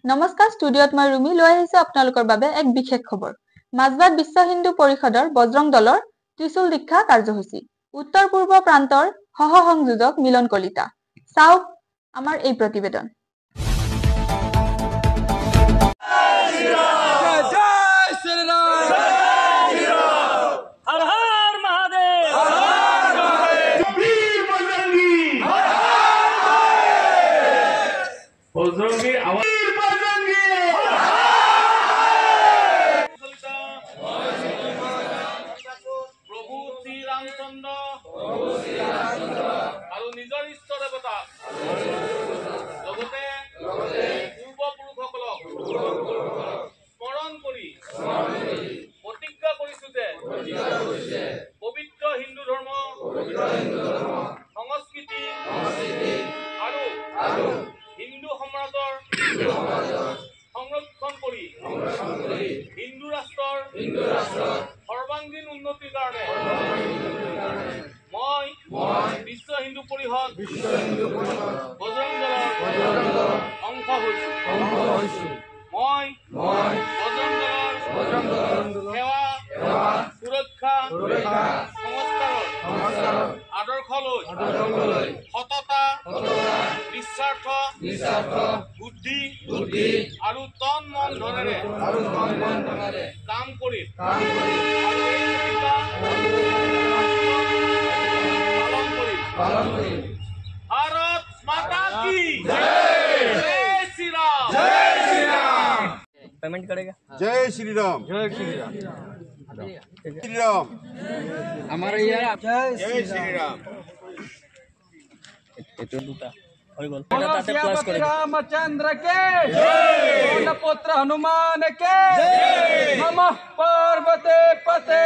নমস্কাৰ, ষ্টুডিঅ'ত মই ৰুমি লৈ আহিছো আপোনালোকৰ বাবে এক বিশেষ খবৰ। মাজবাট বিশ্ব হিন্দু পৰিষদৰ বজৰং দলৰ ত্ৰিশূল দীক্ষা কাৰ্যসূচী। উত্তৰ পূৰ্ব প্ৰান্তৰ সহ সংযোজক মিলন কলিতা। চাওক আমাৰ এই প্ৰতিবেদন। पवित्र हिंदू धर्म संस्कृति हिंदू समाजर संरक्षण करी हिंदू राष्ट्र सर्वांगीण उन्नतिर कारणे मैं विश्व हिंदू परिषद बजरंग दলৰ अंश হৈছো। मैं बजरंग दলৰ सेवा सुरक्षा संस्कार आदर्श লৈ सतता निस्वार्थ बुद्धि और तन मन धनेरे काम करी भारत माता की जय श्री राम। पेमेंट करेगा। जय श्री राम। जय श्री राम। श्री राम हमारे यार जय श्री राम। एतो दुटा হৈ গল। रामचंद्र के जय, पुत्र हनुमान के जय, नमः पार्वती पते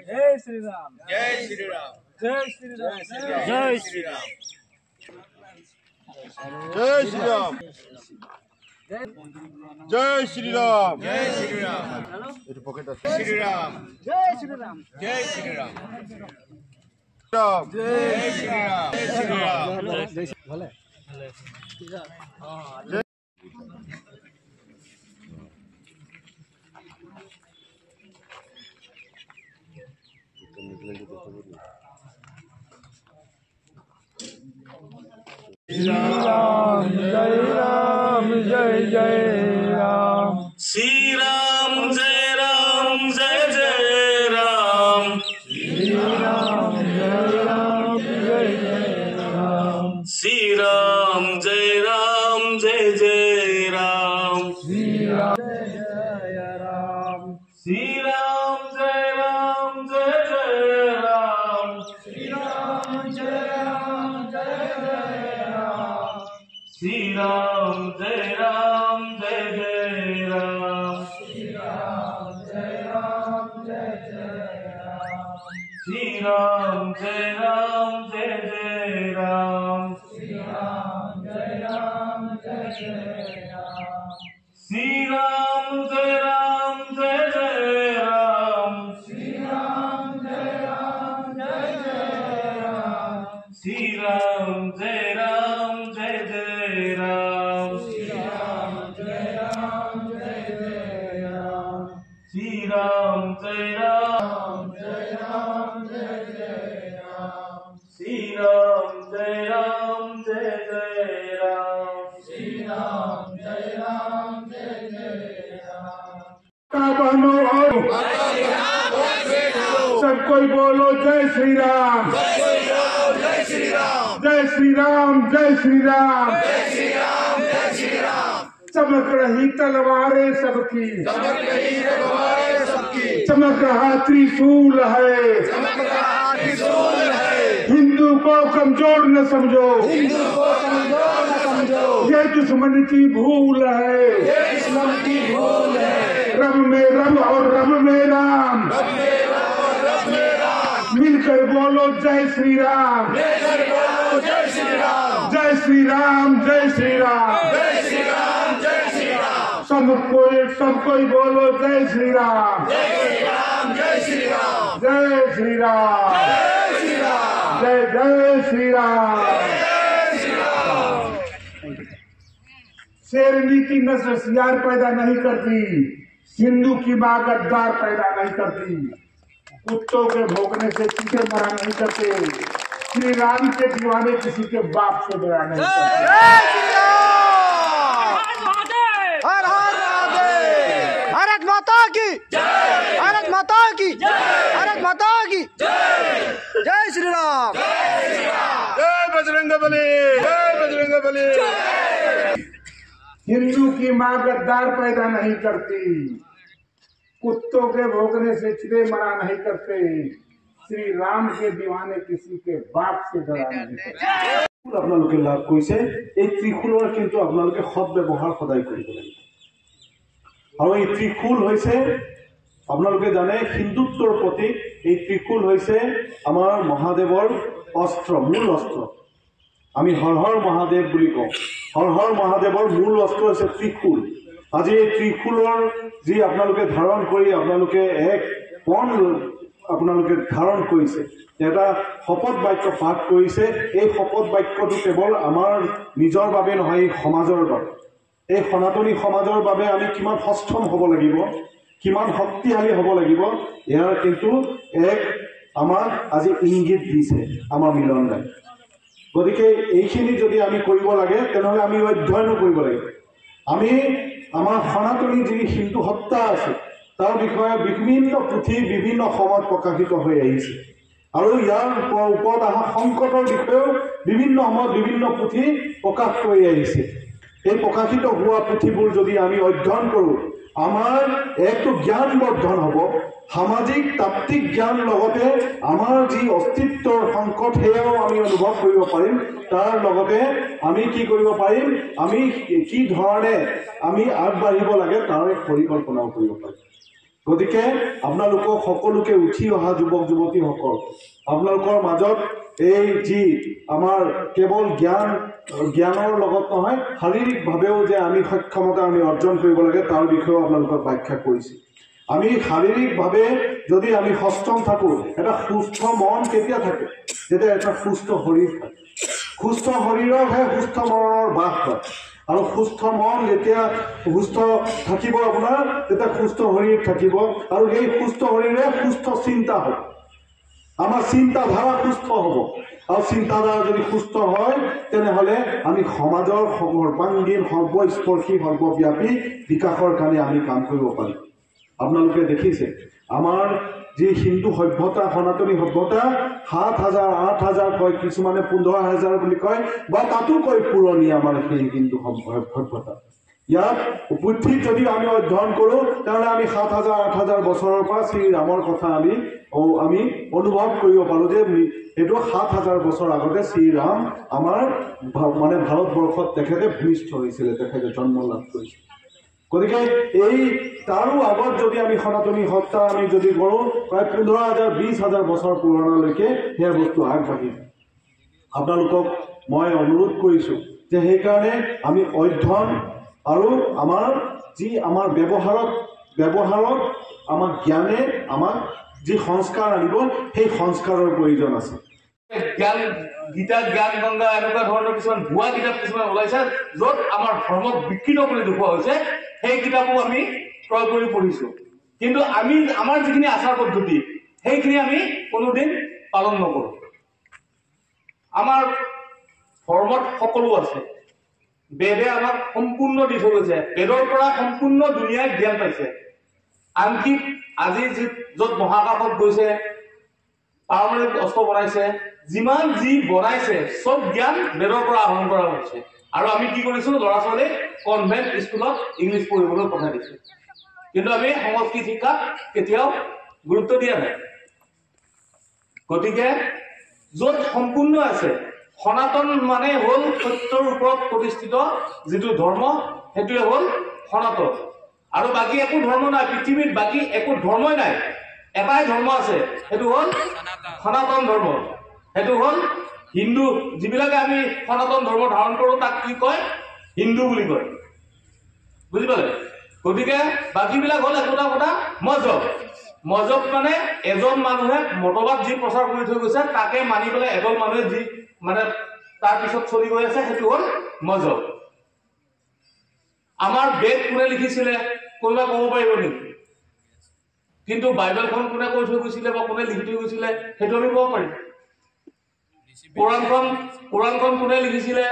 जय श्री राम। जय श्री राम। जय श्री राम। जय श्री राम। जय श्री राम। जय श्री राम। जय श्री राम। ये पॉकेट है। श्री राम। जय श्री राम। जय श्री राम। राम। जय श्री राम। जय श्री राम। भले राम जय राम जय जय राम। श्री राम जय राम जय जय राम। श्री राम जय राम जय जय राम। श्री राम जय राम जय जय राम। श्री राम जय राम। श्री राम जय राम जय जय राम। श्री राम जय राम जय जय राम। श्री राम जय राम जय जय राम। श्री राम जय राम जय जय राम। श्री राम जय राम जय जय राम। श्री राम जय राम जय जय राम। श्री राम जय राम जय जय राम। श्री राम जय राम जय जय राम। श्री राम जय राम जय जय राम। श्री राम जय राम जय जय राम। श्री राम जय राम जय राम जय जय राम। श्री राम जय राम जय जय राम। श्री राम जय राम जय जय राम। बहनों और सब कोई बोलो जय श्री राम। जय श्री राम। जय श्री राम। जय श्री राम। जय श्री राम। जय श्री राम। चमक रही तलवारें सबकी, चमक रही तलवारें सबकी, चमक रहा त्रिशूल है, चमक रहा त्रिशूल है। हिंदू को कमजोर न समझो, हिंदू को कमजोर न समझो, ये दुश्मन की भूल है, ये दुश्मन की भूल है। रब में रब और रब में राम, रब में रब और रब में राम। मिलकर बोलो जय श्री राम। मिलकर बोलो जय श्री राम। जय श्री राम। जय श्री राम। जय श्री राम। जय श्री राम। सब कोई बोलो जय श्री राम। जय श्री राम। जय श्री राम। जय श्री राम। श्री राम। शेरनी की नस्ल सियार पैदा नहीं करती, हिंदू की माँ गद्दार पैदा नहीं करती, कुत्तों के भौंकने से चीते मरा नहीं करते, श्री राम के दीवाने किसी के बाप से डरा नहीं करते। हर हर महादेव, भारत माता की जय, भारत माता की जय, भारत माता की जय, जय श्री राम, जय बजरंगबली, जय बजरंगबली। हिंदू की माँ गद्दार पैदा नहीं करती, कुत्तों के भौंकने से चिड़े मरा नहीं करते, श्री राम के दीवाने किसी के बाप से डरा नहीं करते। আপোনালোকে লাভ কৰিছে এই ত্ৰিশূলৰ কিন্তু আপোনালোকে সৎ ব্যৱহাৰ সদায় কৰিব লাগিব। আৰু এই ত্ৰিশূল হৈছে আপোনালোকে জানে হিন্দুত্বৰ প্ৰতীক। এই ত্ৰিশূল হৈছে আমাৰ মহাদেৱৰ অস্ত্ৰ, মূল অস্ত্ৰ। আমি হৰ হৰ মহাদেৱ বুলি কওঁ। হৰ হৰ মহাদেৱৰ মূল অস্ত্ৰ হৈছে ত্ৰিশূল। আজি এই ত্ৰিশূলৰ যি আপোনালোকে ধাৰণ কৰি আপোনালোকে এক পণ আপোনালোকে ধাৰণ কৰিছে, এটা শপত বাক্য পাঠ কৰিছে। এই শপত বাক্যটো কেৱল আমাৰ নিজৰ বাবে নহয়, এই সমাজৰ বাবে, এই সনাতনী সমাজৰ বাবে আমি কিমান সক্ষম হ'ব লাগিব, কিমান শক্তিশালী হ'ব লাগিব, ইয়াৰ কিন্তু এক আমাক আজি ইংগিত দিছে আমাৰ মিলন দাই। গতিকে এইখিনি যদি আমি কৰিব লাগে তেনেহ'লে আমি অধ্যয়নো কৰিব লাগিব। আমি আমাৰ সনাতনী যি হিন্দু সত্তা আছে তাৰ বিষয়ে বিভিন্ন পুথি বিভিন্ন সময়ত প্ৰকাশিত হৈ আহিছে, আৰু ইয়াৰ ওপৰত অহা সংকটৰ বিষয়েও বিভিন্ন সময়ত বিভিন্ন পুথি প্ৰকাশ কৰি আহিছে। এই প্ৰকাশিত হোৱা পুথিবোৰ যদি আমি অধ্যয়ন কৰোঁ, আমাৰ একটো জ্ঞান বৰ্ধন হ'ব, সামাজিক তাত্ত্বিক জ্ঞান লগতে আমাৰ যি অস্তিত্বৰ সংকট সেয়াও আমি অনুভৱ কৰিব পাৰিম। তাৰ লগতে আমি কি কৰিব পাৰিম, আমি কি ধৰণে আমি আগবাঢ়িব লাগে তাৰ পৰিকল্পনাও কৰিব পাৰিম। গতিকে আপোনালোকক সকলোকে উঠি অহা যুৱক যুৱতীসকল, আপোনালোকৰ মাজত এই যি আমাৰ কেৱল জ্ঞানৰ লগত নহয়, শাৰীৰিকভাৱেও যে আমি সক্ষমতা আমি অৰ্জন কৰিব লাগে তাৰ বিষয়েও আপোনালোকক ব্যাখ্যা কৰিছোঁ। আমি শাৰীৰিকভাৱে যদি আমি সক্ষম থাকোঁ, এটা সুস্থ মন কেতিয়া থাকে, যেতিয়া এটা সুস্থ শৰীৰ থাকে। সুস্থ শৰীৰৰহে সুস্থ মনৰ বাস হয়, আৰু সুস্থ মন যেতিয়া সুস্থ থাকিব আপোনাৰ, তেতিয়া সুস্থ শৰীৰ থাকিব, আৰু সেই সুস্থ শৰীৰে সুস্থ চিন্তা হ'ব। আমাৰ চিন্তাধাৰা সুস্থ হ'ব, আৰু চিন্তাধাৰা যদি সুস্থ হয় তেনেহ'লে আমি সমাজৰ সৰ্বাংগীন সৰ্বস্পৰ্শী সৰ্বব্যাপী বিকাশৰ কাৰণে আমি কাম কৰিব পাৰিম। আপোনালোকে দেখিছে আমাৰ যি হিন্দু সভ্যতা, সনাতনী সভ্যতা ৭,০০০ ৮,০০০ কয়, কিছুমানে ১৫,০০০ বুলি কয়, বা তাতো কয় পুৰণি আমাৰ সেই হিন্দু সভ্যতা। ইয়াত পুথিত যদি আমি অধ্যয়ন কৰোঁ তেনেহ'লে আমি ৭,০০০ ৮,০০০ বছৰৰ পৰা শ্ৰীৰামৰ কথা আমি অনুভৱ কৰিব পাৰোঁ যে এইটো ৭,০০০ বছৰ আগতে শ্ৰীৰাম আমাৰ মানে ভাৰতবৰ্ষত তেখেতে ভূমিষ্ঠ হৈছিলে, তেখেতে জন্ম লাভ কৰিছিল। গতিকে এই তাৰো আগত যদি আমি সনাতনী সত্তা আমি যদি কৰোঁ, প্ৰায় ১৫,০০০ ২০,০০০ বছৰ পুৰণালৈকে সেয়া বস্তু আগবাঢ়িব। আপোনালোকক মই অনুৰোধ কৰিছোঁ যে সেইকাৰণে আমি অধ্যয়ন আৰু আমাৰ যি আমাৰ ব্যৱহাৰত আমাৰ জ্ঞানে আমাক যি সংস্কাৰ আনিব, সেই সংস্কাৰৰ প্ৰয়োজন আছে। জ্ঞান গীতা, জ্ঞান গংগা, এনেকুৱা ধৰণৰ কিছুমান ভুৱা কিতাপ কিছুমান ওলাইছে, য'ত আমাৰ ধৰ্মক বিকৃত কৰি দেখুওৱা হৈছে। সেই কিতাপো আমি ক্ৰয় কৰি পঢ়িছোঁ, কিন্তু আমাৰ যিখিনি আচাৰ পদ্ধতি সেইখিনি আমি কোনোদিন পালন নকৰোঁ। আমাৰ ধৰ্মত সকলো আছে, বেদে আমাক সম্পূৰ্ণ দি থৈ গৈছে, বেদৰ পৰা সম্পূৰ্ণ দুনিয়াই জ্ঞান পাইছে। আনকি আজি য'ত মহাকাশত গৈছে, পাৰমাণৱিক অস্ত্ৰ বনাইছে, যিমান যি বনাইছে চব জ্ঞান বেদৰ পৰা আহৰণ কৰা হৈছে। আৰু আমি কি কৰিছোঁ, ল'ৰা ছোৱালীক কনভেন্ট স্কুলত ইংলিছ পঢ়িবলৈ পঠাই দিছোঁ, কিন্তু আমি সংস্কৃত শিক্ষাত কেতিয়াও গুৰুত্ব দিয়া নাই। গতিকে য'ত সম্পূৰ্ণ আছে, সনাতন মানে হ'ল সত্যৰ ওপৰত প্ৰতিষ্ঠিত যিটো ধৰ্ম, সেইটোৱে হ'ল সনাতন। আৰু বাকী একো ধৰ্ম নাই পৃথিৱীত, বাকী একো ধৰ্মই নাই। এটাই ধৰ্ম আছে, সেইটো হ'ল সনাতন ধৰ্ম, সেইটো হ'ল হিন্দু। যিবিলাকে আমি সনাতন ধৰ্ম ধাৰণ কৰোঁ তাক কি কয়, হিন্দু বুলি কয়, বুজি পালে? গতিকে বাকীবিলাক হ'ল একোটা মজহব। মজব মানে এজন মানুহে মতবাদ যি প্ৰচাৰ কৰি থৈ গৈছে তাকে মানি পেলাই এজন মানুহে যি মানে তাৰ পিছত চলি গৈ আছে সেইটো হ'ল মজব। আমাৰ বেদ কোনে লিখিছিলে কোনোবা ক'ব পাৰিব নেকি? কিন্তু বাইবেলখন কোনে কৈ থৈ গৈছিলে বা কোনে লিখি থৈ গৈছিলে সেইটো আমি ক'ব পাৰিম। কোৰাণখন কোনে লিখিছিলে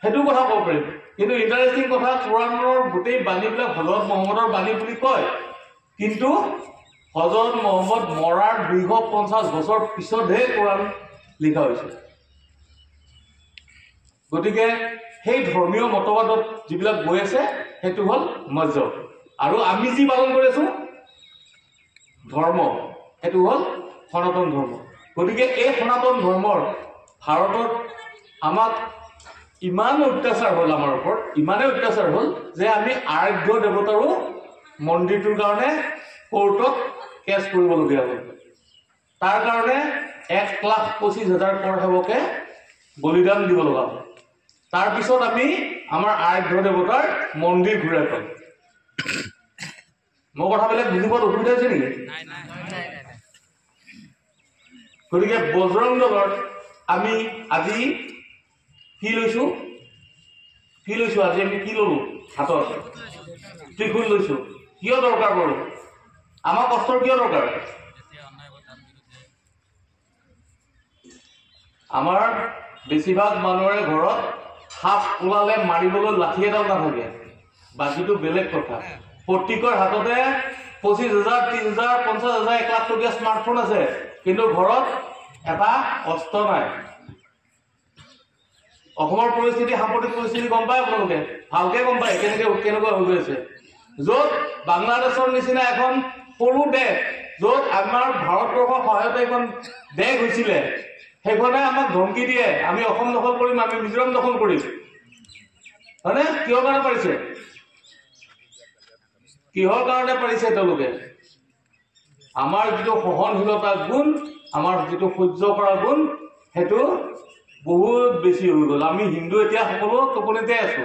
সেইটো কথা ক'ব পাৰিম। কিন্তু ইণ্টাৰেষ্টিং কথা, কোৰাণৰ গোটেই বাণীবিলাক হজৰত মহম্মদৰ বাণী বুলি কয়, কিন্তু হজৰত মহম্মদ মৰাৰ 250 বছৰ পিছতহে কোৰাণ লিখা হৈছে। গতিকে সেই ধৰ্মীয় মতবাদত যিবিলাক গৈ আছে সেইটো হ'ল মজহব। আৰু আমি যি পালন কৰি আছো ধৰ্ম সেইটো হ'ল সনাতন ধৰ্ম। গতিকে এই সনাতন ধৰ্মৰ ভাৰতত আমাক ইমান অত্যাচাৰ হ'ল, আমাৰ ওপৰত ইমানেই অত্যাচাৰ হ'ল যে আমি আৰাধ্য দেৱতাৰো মন্দিৰটোৰ কাৰণে কোৰ্টত কেছ কৰিবলগীয়া হ'ল। তাৰ কাৰণে 1,25,000 কৰ সেৱকে বলিদান দিব লগা হ'ল। তাৰপিছত আমি আমাৰ আৰাধ্য দেৱতাৰ মন্দিৰ ঘূৰাই পাম। মোৰ কথাবিলাক বুজি পোৱাত অসুবিধা হৈছে নেকি? গতিকে বজৰং দলৰ আমি আজি কি লৈছো আজি আমি কি ললো? হাতত ত্ৰিশূল লৈছো। কিয় দৰকাৰ বাৰু? আমাক অস্ত্ৰৰ কিয় দৰকাৰ? আমাৰ বেছিভাগ মানুহৰে ঘৰত সাপ ওলালে মাৰিবলৈ লাঠি এডাল নাথাকে, বাকীটো বেলেগ কথা। প্ৰত্যেকৰ হাততে 25,000, 30,000, 50,000, 1 লাখ টকীয়া স্মাৰ্টফোন আছে, কিন্তু ঘৰত এটা অস্ত্ৰ নাই। অসমৰ পৰিস্থিতি, সাম্প্ৰতিক পৰিস্থিতি গম পায় আপোনালোকে, ভালকে গম পায় কেনেকুৱা হৈ গৈ আছে। য'ত বাংলাদেশৰ নিচিনা এখন সৰু দেশ, য'ত আমাৰ ভাৰতবৰ্ষৰ সহায়তে এখন দেশ হৈছিলে, সেইখনে আমাক ধমকি দিয়ে আমি অসম দখল কৰিম, আমি মিজোৰাম দখল কৰিম। হয়নে? কিহৰ কাৰণে পাৰিছে? কিহৰ কাৰণে পাৰিছে তেওঁলোকে? আমাৰ যিটো সহনশীলতা গুণ, আমাৰ যিটো সহ্য কৰা গুণ, সেইটো বহুত বেছি হৈ গ'ল। আমি হিন্দু এতিয়া সকলো টোপনিতে আছো।